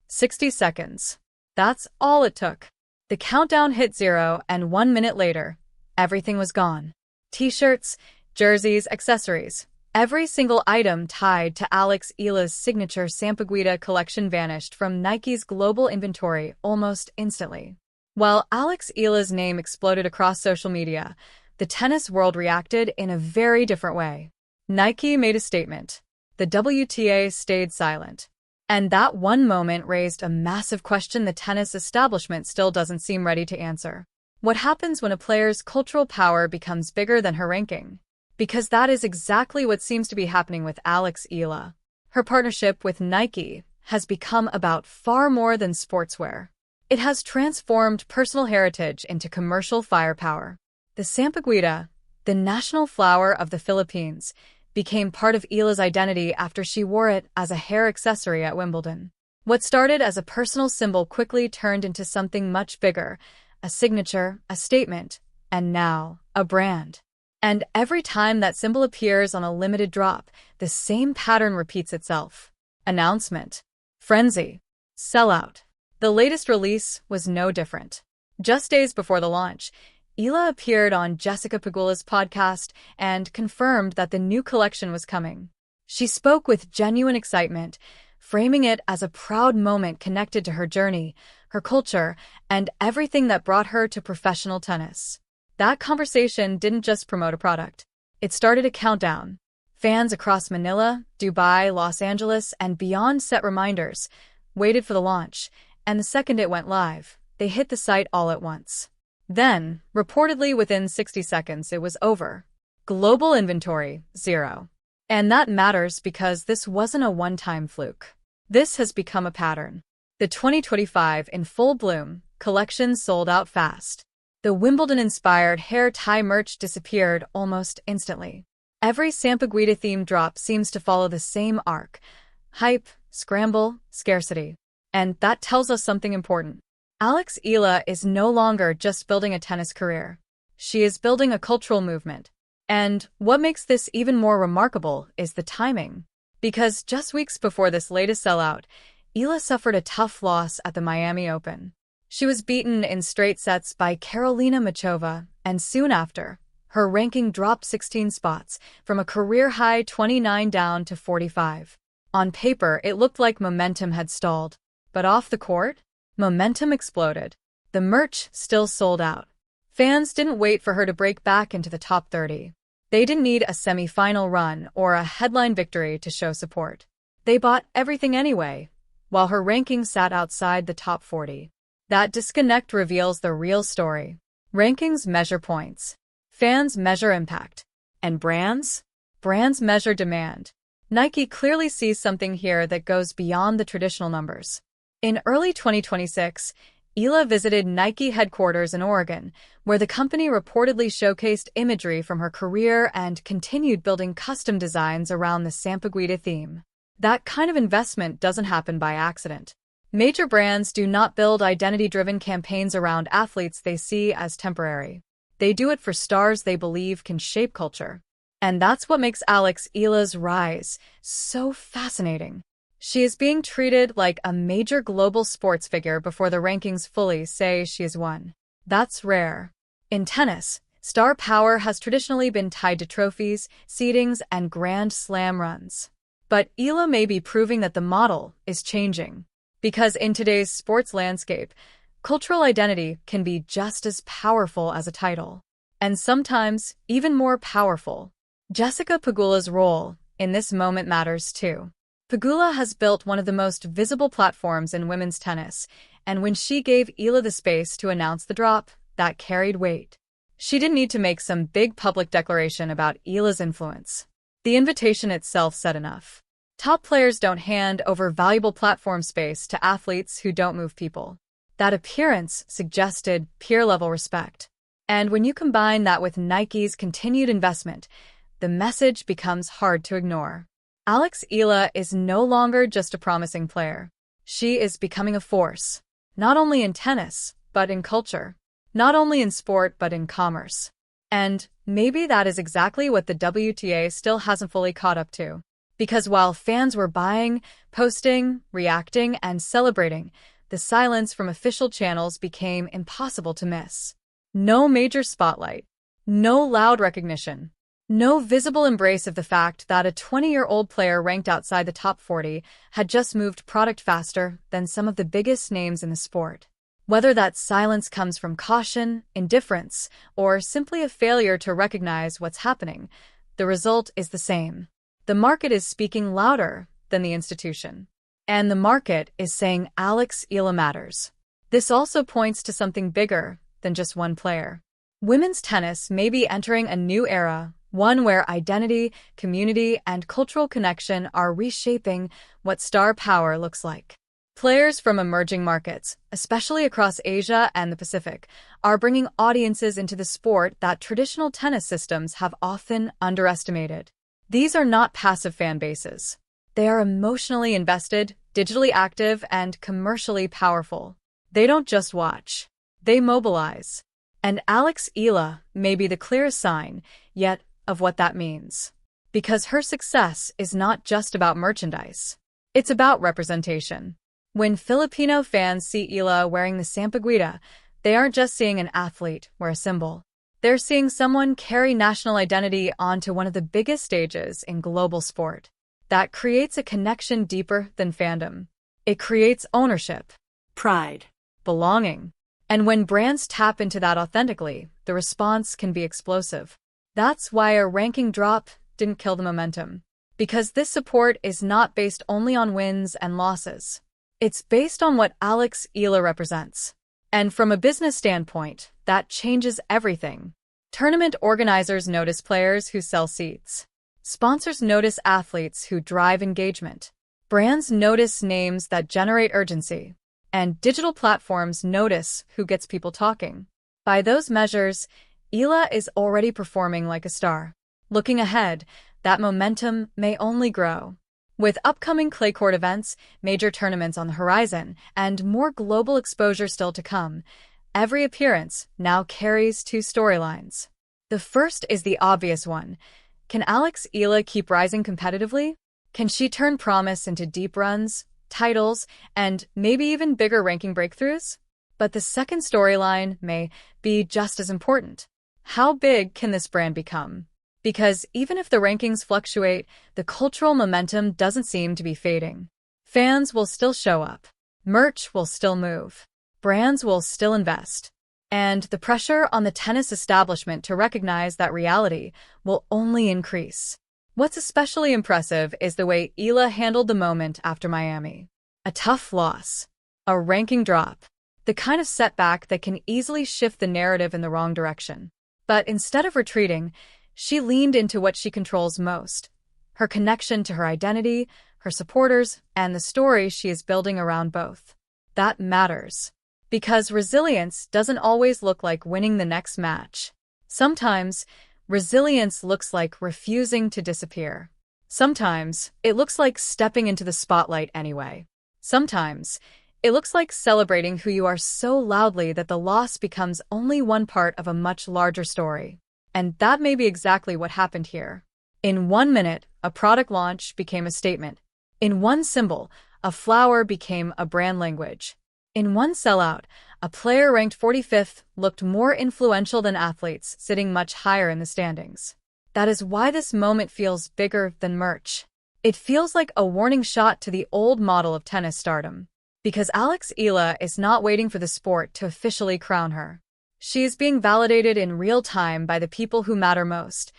60 seconds. That's all it took. The countdown hit 0, and 1 minute later, everything was gone. T-shirts, jerseys, accessories. Every single item tied to Alex Eala's signature Sampaguita collection vanished from Nike's global inventory almost instantly. While Alex Eala's name exploded across social media, the tennis world reacted in a very different way. Nike made a statement. The WTA stayed silent. And that one moment raised a massive question the tennis establishment still doesn't seem ready to answer. What happens when a player's cultural power becomes bigger than her ranking? Because that is exactly what seems to be happening with Alex Eala. Her partnership with Nike has become about far more than sportswear. It has transformed personal heritage into commercial firepower. The Sampaguita, the national flower of the Philippines, became part of Eala's identity after she wore it as a hair accessory at Wimbledon. What started as a personal symbol quickly turned into something much bigger, a signature, a statement, and now, a brand. And every time that symbol appears on a limited drop, the same pattern repeats itself. Announcement. Frenzy. Sellout. The latest release was no different. Just days before the launch, Eala appeared on Jessica Pegula's podcast and confirmed that the new collection was coming. She spoke with genuine excitement, framing it as a proud moment connected to her journey, her culture, and everything that brought her to professional tennis. That conversation didn't just promote a product. It started a countdown. Fans across Manila, Dubai, Los Angeles, and beyond set reminders, waited for the launch, and the second it went live, they hit the site all at once. Then, reportedly within 60 seconds, it was over. Global inventory, 0. And that matters because this wasn't a one-time fluke. This has become a pattern. The 2025 In Full Bloom collection sold out fast. The Wimbledon-inspired hair tie merch disappeared almost instantly. Every Sampaguita-themed drop seems to follow the same arc. Hype, scramble, scarcity. And that tells us something important. Alex Eala is no longer just building a tennis career. She is building a cultural movement. And what makes this even more remarkable is the timing. Because just weeks before this latest sellout, Eala suffered a tough loss at the Miami Open. She was beaten in straight sets by Karolina Muchova, and soon after, her ranking dropped 16 spots, from a career-high 29 down to 45. On paper, it looked like momentum had stalled. But off the court, momentum exploded. The merch still sold out. Fans didn't wait for her to break back into the top 30. They didn't need a semi-final run or a headline victory to show support. They bought everything anyway, while her ranking sat outside the top 40. That disconnect reveals the real story. Rankings measure points. Fans measure impact. And brands? Brands measure demand. Nike clearly sees something here that goes beyond the traditional numbers. In early 2026, Eala visited Nike headquarters in Oregon, where the company reportedly showcased imagery from her career and continued building custom designs around the Sampaguita theme. That kind of investment doesn't happen by accident. Major brands do not build identity-driven campaigns around athletes they see as temporary. They do it for stars they believe can shape culture. And that's what makes Alex Eala's rise so fascinating. She is being treated like a major global sports figure before the rankings fully say she is one. That's rare. In tennis, star power has traditionally been tied to trophies, seedings, and Grand Slam runs. But Eala may be proving that the model is changing. Because in today's sports landscape, cultural identity can be just as powerful as a title. And sometimes even more powerful. Jessica Pegula's role in this moment matters too. Pegula has built one of the most visible platforms in women's tennis, and when she gave Eala the space to announce the drop, that carried weight. She didn't need to make some big public declaration about Eala's influence. The invitation itself said enough. Top players don't hand over valuable platform space to athletes who don't move people. That appearance suggested peer-level respect. And when you combine that with Nike's continued investment, the message becomes hard to ignore. Alex Eala is no longer just a promising player. She is becoming a force, not only in tennis, but in culture. Not only in sport, but in commerce. And maybe that is exactly what the WTA still hasn't fully caught up to. Because while fans were buying, posting, reacting, and celebrating, the silence from official channels became impossible to miss. No major spotlight, no loud recognition, no visible embrace of the fact that a 20-year-old player ranked outside the top 40 had just moved product faster than some of the biggest names in the sport. Whether that silence comes from caution, indifference, or simply a failure to recognize what's happening, the result is the same. The market is speaking louder than the institution. And the market is saying Alex Eala matters. This also points to something bigger than just one player. Women's tennis may be entering a new era, one where identity, community, and cultural connection are reshaping what star power looks like. Players from emerging markets, especially across Asia and the Pacific, are bringing audiences into the sport that traditional tennis systems have often underestimated. These are not passive fan bases. They are emotionally invested, digitally active, and commercially powerful. They don't just watch. They mobilize. And Alex Eala may be the clearest sign, yet, of what that means. Because her success is not just about merchandise. It's about representation. When Filipino fans see Eala wearing the Sampaguita, they aren't just seeing an athlete or a symbol. They're seeing someone carry national identity onto one of the biggest stages in global sport. That creates a connection deeper than fandom. It creates ownership, pride, belonging. And when brands tap into that authentically, the response can be explosive. That's why a ranking drop didn't kill the momentum. Because this support is not based only on wins and losses. It's based on what Alex Eala represents. And from a business standpoint, that changes everything. Tournament organizers notice players who sell seats. Sponsors notice athletes who drive engagement. Brands notice names that generate urgency. And digital platforms notice who gets people talking. By those measures, Eala is already performing like a star. Looking ahead, that momentum may only grow. With upcoming clay court events, major tournaments on the horizon, and more global exposure still to come, every appearance now carries two storylines. The first is the obvious one. Can Alex Eala keep rising competitively? Can she turn promise into deep runs, titles, and maybe even bigger ranking breakthroughs? But the second storyline may be just as important. How big can this brand become? Because even if the rankings fluctuate, the cultural momentum doesn't seem to be fading. Fans will still show up. Merch will still move. Brands will still invest. And the pressure on the tennis establishment to recognize that reality will only increase. What's especially impressive is the way Eala handled the moment after Miami. A tough loss. A ranking drop. The kind of setback that can easily shift the narrative in the wrong direction. But instead of retreating, she leaned into what she controls most. Her connection to her identity, her supporters, and the story she is building around both. That matters. Because resilience doesn't always look like winning the next match. Sometimes, resilience looks like refusing to disappear. Sometimes, it looks like stepping into the spotlight anyway. Sometimes, it looks like celebrating who you are so loudly that the loss becomes only one part of a much larger story. And that may be exactly what happened here. In 1 minute, a product launch became a statement. In one symbol, a flower became a brand language. In one sellout, a player ranked 45th looked more influential than athletes sitting much higher in the standings. That is why this moment feels bigger than merch. It feels like a warning shot to the old model of tennis stardom. Because Alex Eala is not waiting for the sport to officially crown her. She is being validated in real time by the people who matter most.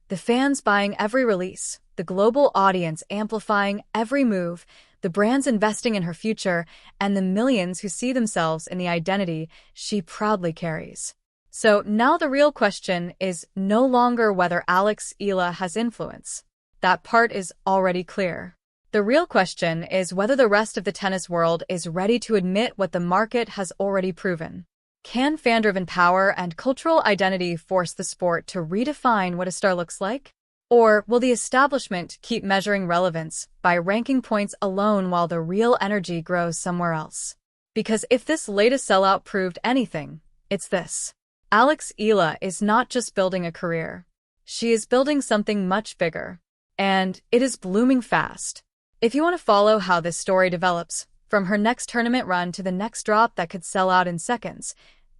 The fans buying every release, the global audience amplifying every move, the brands investing in her future, and the millions who see themselves in the identity she proudly carries. So now the real question is no longer whether Alex Eala has influence. That part is already clear. The real question is whether the rest of the tennis world is ready to admit what the market has already proven. Can fan-driven power and cultural identity force the sport to redefine what a star looks like? Or will the establishment keep measuring relevance by ranking points alone while the real energy grows somewhere else? Because if this latest sellout proved anything, it's this. Alex Eala is not just building a career. She is building something much bigger. and it is blooming fast. If you want to follow how this story develops, from her next tournament run to the next drop that could sell out in seconds,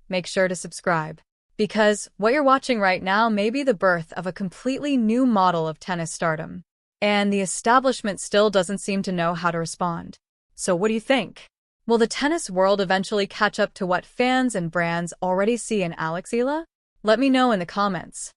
make sure to subscribe. Because what you're watching right now may be the birth of a completely new model of tennis stardom. And the establishment still doesn't seem to know how to respond. So what do you think? Will the tennis world eventually catch up to what fans and brands already see in Alex Eala? Let me know in the comments.